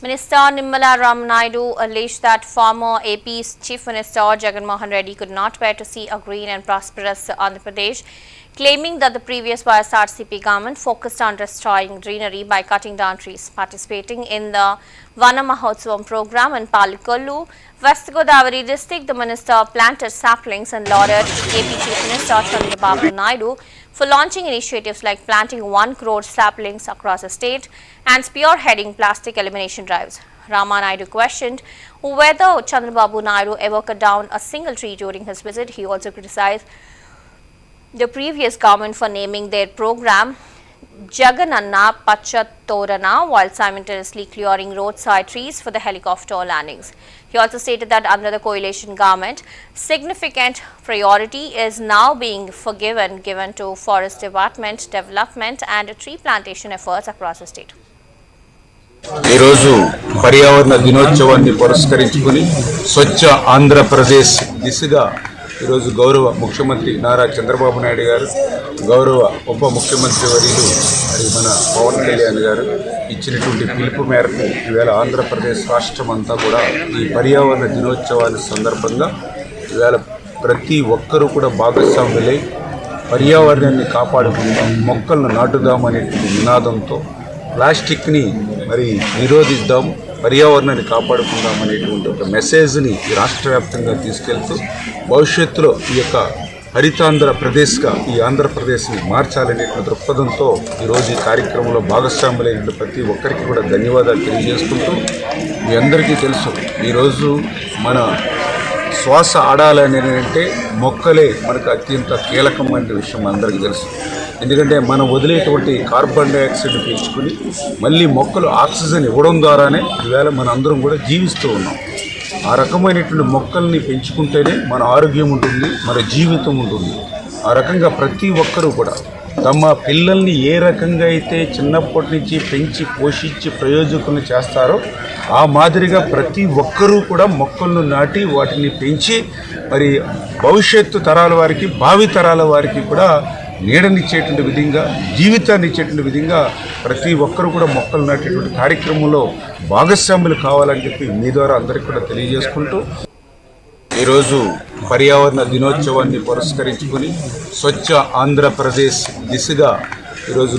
Minister Nirmala Ramanaidu alleged that former AP's Chief Minister Jagan Mohan Reddy could not bear to see a green and prosperous Andhra Pradesh, claiming that the previous YSRCP government focused on destroying greenery by cutting down trees. Participating in the Vana Mahotsavam program in Palikollu, West Godavari district, the minister planted saplings and lauded AP Chief Minister Chandrababu Naidu for launching initiatives like planting 1 crore saplings across the state and spearheading plastic elimination drives. Ramanaidu questioned whether Chandrababu Naidu ever cut down a single tree during his visit. He also criticized the previous government for naming their program Jagananna Pachatorana while simultaneously clearing roadside trees for the helicopter landings. He also stated that under the coalition government, significant priority is now being given to forest development and tree plantation efforts across the state. ఈ రోజు పర్యావరణ దినోత్సవాన్ని పురస్కరించుకొని స్వచ్ఛ ఆంధ్రప్రదేశ్ దిశగా ఈరోజు గౌరవ ముఖ్యమంత్రి నారా చంద్రబాబు నాయుడు గారు, గౌరవ ఉప ముఖ్యమంత్రి వర్యులు మరి మన పవన్ కళ్యాణ్ గారు ఇచ్చినటువంటి పిలుపు మేరకు ఈవేళ ఆంధ్రప్రదేశ్ రాష్ట్రం అంతా కూడా ఈ పర్యావరణ దినోత్సవాల సందర్భంగా ఈవేళ ప్రతి ఒక్కరూ కూడా భాగస్వాములై పర్యావరణాన్ని కాపాడుకుందాం, మొక్కలను నాటుదామనేటువంటి నినాదంతో ప్లాస్టిక్ని మరి నిరోధిద్దాం, పర్యావరణాన్ని కాపాడుకుందాం అనేటువంటి ఒక మెసేజ్ని ఈ రాష్ట్ర వ్యాప్తంగా తీసుకెళ్తూ భవిష్యత్తులో ఈ యొక్క హరితాంధ్రప్రదేశ్గా ఈ ఆంధ్రప్రదేశ్ని మార్చాలనేటువంటి దృక్పథంతో ఈరోజు ఈ కార్యక్రమంలో భాగస్వాములైన ప్రతి ఒక్కరికి కూడా ధన్యవాదాలు తెలియజేసుకుంటూ మీ అందరికీ తెలుసు ఈరోజు మన శ్వాస ఆడాలని అంటే మొక్కలే మనకు అత్యంత కీలకమైన విషయం అందరికీ తెలుసు. ఎందుకంటే మనం వదిలేటువంటి కార్బన్ డైఆక్సైడ్ పీల్చుకుని మళ్ళీ మొక్కలు ఆక్సిజన్ ఇవ్వడం ద్వారానే ఈవేళ మన అందరం కూడా జీవిస్తూ ఉన్నాం. ఆ రకమైనటువంటి మొక్కల్ని పెంచుకుంటేనే మన ఆరోగ్యం ఉంటుంది, మన జీవితం ఉంటుంది. ఆ రకంగా ప్రతి ఒక్కరూ కూడా తమ పిల్లల్ని ఏ రకంగా అయితే చిన్నప్పటి నుంచి పెంచి పోషించి ప్రయోజకులను చేస్తారో ఆ మాదిరిగా ప్రతి ఒక్కరూ కూడా మొక్కలను నాటి వాటిని పెంచి మరి భవిష్యత్తు తరాల వారికి, భావి తరాల వారికి కూడా నీడనిచ్చేటువంటి విధంగా, జీవితాన్ని ఇచ్చేటువంటి విధంగా ప్రతి ఒక్కరూ కూడా మొక్కలు నాటేటువంటి కార్యక్రమంలో భాగస్వాములు కావాలని చెప్పి మీ ద్వారా అందరికీ కూడా తెలియజేసుకుంటూ ఈరోజు పర్యావరణ దినోత్సవాన్ని పురస్కరించుకొని స్వచ్ఛ ఆంధ్రప్రదేశ్ దిశగా ఈరోజు